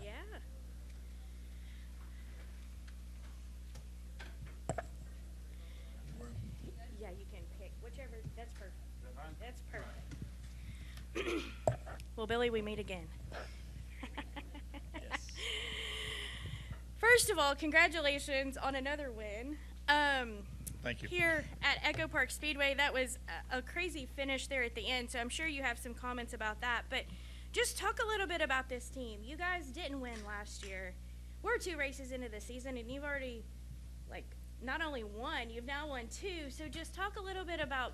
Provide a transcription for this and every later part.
Yeah. Yeah, you can pick whichever. That's perfect. That's perfect. Well, Billy, we meet again. Yes. First of all, congratulations on another win. Thank you. Here at EchoPark Speedway, that was a crazy finish there at the end, so I'm sure you have some comments about that. But just talk a little bit about this team. You guys didn't win last year. We're 2 races into the season, and you've already, like, not only won, you've now won 2. So just talk a little bit about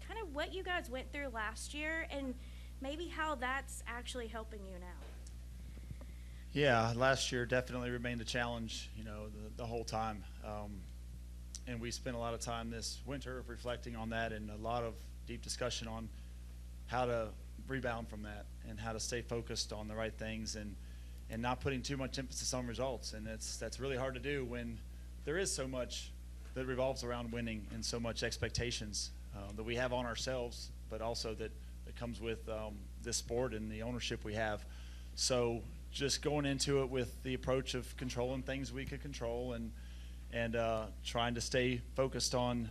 kind of what you guys went through last year and maybe how that's actually helping you now. Yeah, last year definitely remained a challenge, the whole time. And we spent a lot of time this winter reflecting on that and a lot of deep discussion on how to rebound from that and how to stay focused on the right things and not putting too much emphasis on results. And that's really hard to do when there is so much that revolves around winning and so much expectations that we have on ourselves, but also that comes with this sport and the ownership we have. So just going into it with the approach of controlling things we could control and trying to stay focused on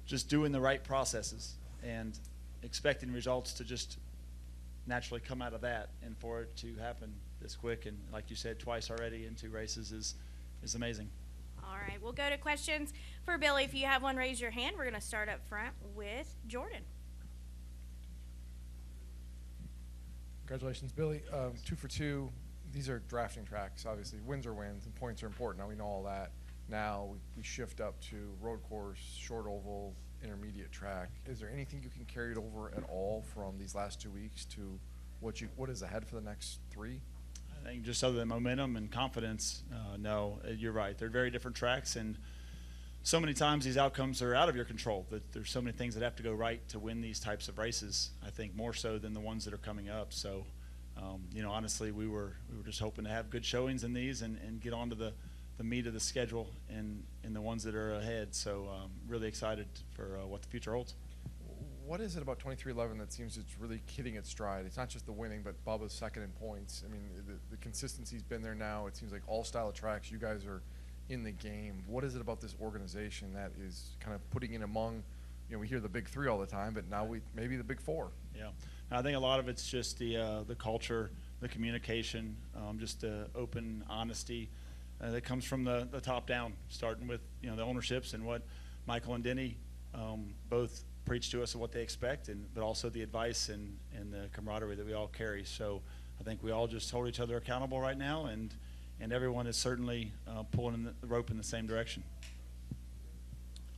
just doing the right processes and expecting results to just naturally come out of that, and for it to happen this quick and, like you said, twice already in 2 races is amazing. All right, we'll go to questions for Billy. If you have one, raise your hand. We're going to start up front with Jordan. Congratulations, Billy. 2 for 2. These are drafting tracks, obviously. Wins are wins, and points are important. Now we know all that. Now we shift up to road course, short oval, intermediate track. Is there anything you can carry it over at all from these last 2 weeks to what is ahead for the next 3? I think just other than momentum and confidence, no, you're right. They're very different tracks, and so many times these outcomes are out of your control. That there's so many things that have to go right to win these types of races. I think more so than the ones that are coming up. So, honestly, we were just hoping to have good showings in these and get onto the meat of the schedule and the ones that are ahead. So, really excited for what the future holds. What is it about 2311 that seems it's really hitting its stride? It's not just the winning, but Bubba's second in points. I mean, the consistency's been there now. It seems like all style of tracks, you guys are in the game. What is it about this organization that is kind of putting in among, we hear the big 3 all the time, but now maybe the big 4? Yeah, I think a lot of it's just the culture, the communication, just the open honesty that comes from the top down, starting with the ownerships and what Michael and Denny both preach to us of what they expect, but also the advice and the camaraderie that we all carry. So I think we all just hold each other accountable right now, and everyone is certainly pulling the rope in the same direction.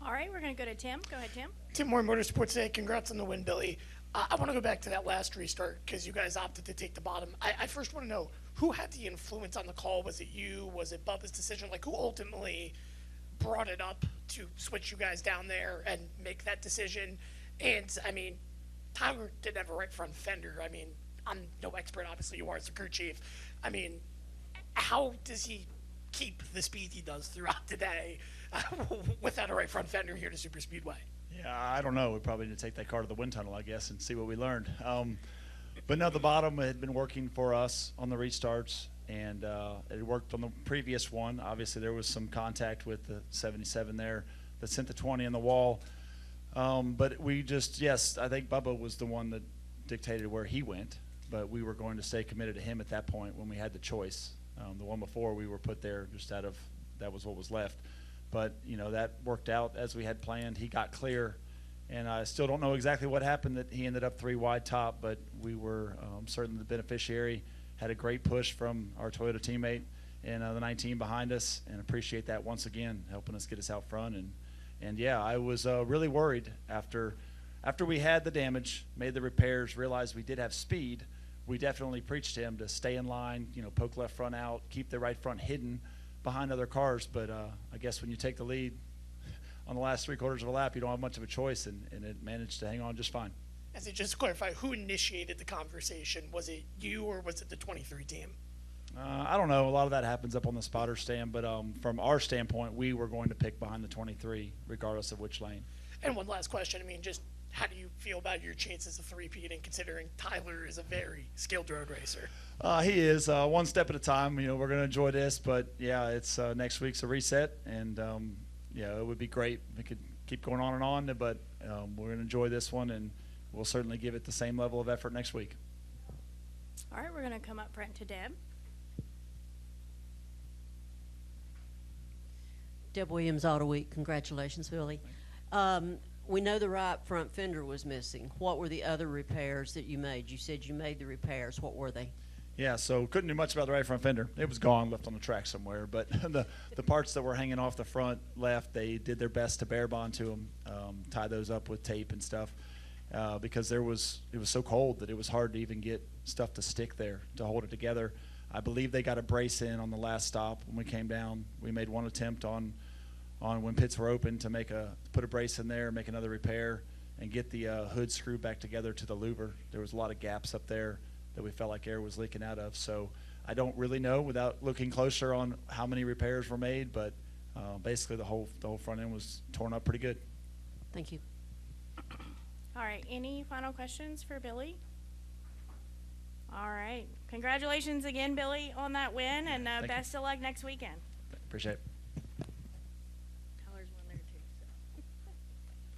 All right, we're going to go to Tim. Go ahead, Tim. Tim Moore, Motorsports Today. Congrats on the win, Billy. I want to go back to that last restart because you guys opted to take the bottom. I first want to know, who had the influence on the call? Was it you? Was it Bubba's decision? Like, who ultimately brought it up to switch you guys down there and make that decision? And, I mean, Tyler didn't have a right front fender. I mean, I'm no expert, obviously you are as the crew chief. I mean, how does he keep the speed he does throughout the day without a right front fender here to Super Speedway? Yeah, I don't know. We probably need to take that car to the wind tunnel, I guess, and see what we learned. But no, the bottom had been working for us on the restarts, and it worked on the previous one. Obviously, there was some contact with the 77 there that sent the 20 in the wall. But we just, yes, I think Bubba was the one that dictated where he went, but we were going to stay committed to him at that point when we had the choice. The one before, we were put there just out of, that was what was left. But, that worked out as we had planned. He got clear, and I still don't know exactly what happened that he ended up 3 wide top, but we were certainly the beneficiary. Had a great push from our Toyota teammate and the 19 behind us, and appreciate that once again, helping us get us out front. And yeah, I was really worried after we had the damage, made the repairs, realized we did have speed. We definitely preached to him to stay in line, poke left front out, keep the right front hidden behind other cars. But I guess when you take the lead on the last 3/4 of a lap, you don't have much of a choice, and it managed to hang on just fine. As it just to clarify, who initiated the conversation? Was it you or was it the 23 team? I don't know. A lot of that happens up on the spotter stand, but from our standpoint, we were going to pick behind the 23 regardless of which lane. And one last question. I mean, just how do you feel about your chances of three-peating, considering Tyler is a very skilled road racer? He is one step at a time. You know, we're going to enjoy this, but yeah, it's next week's a reset, and yeah, it would be great. We could keep going on, but we're going to enjoy this one, and we'll certainly give it the same level of effort next week. All right, we're going to come up front to Deb. Deb Williams, Auto Week. Congratulations, Billy. We know the right front fender was missing. What were the other repairs that you made? You said you made the repairs. What were they? Yeah, so couldn't do much about the right front fender. It was gone, left on the track somewhere. But the parts that were hanging off the front left, they did their best to bare bond to them, tie those up with tape and stuff, because it was so cold that it was hard to even get stuff to stick there to hold it together. I believe they got a brace in on the last stop when we came down. We made one attempt on when pits were open to put a brace in there, make another repair, and get the hood screwed back together to the louver. There was a lot of gaps up there that we felt like air was leaking out of. So I don't really know without looking closer on how many repairs were made, but basically the whole front end was torn up pretty good. Thank you. All right, any final questions for Billy? All right, congratulations again, Billy, on that win, and best of luck next weekend. Appreciate it.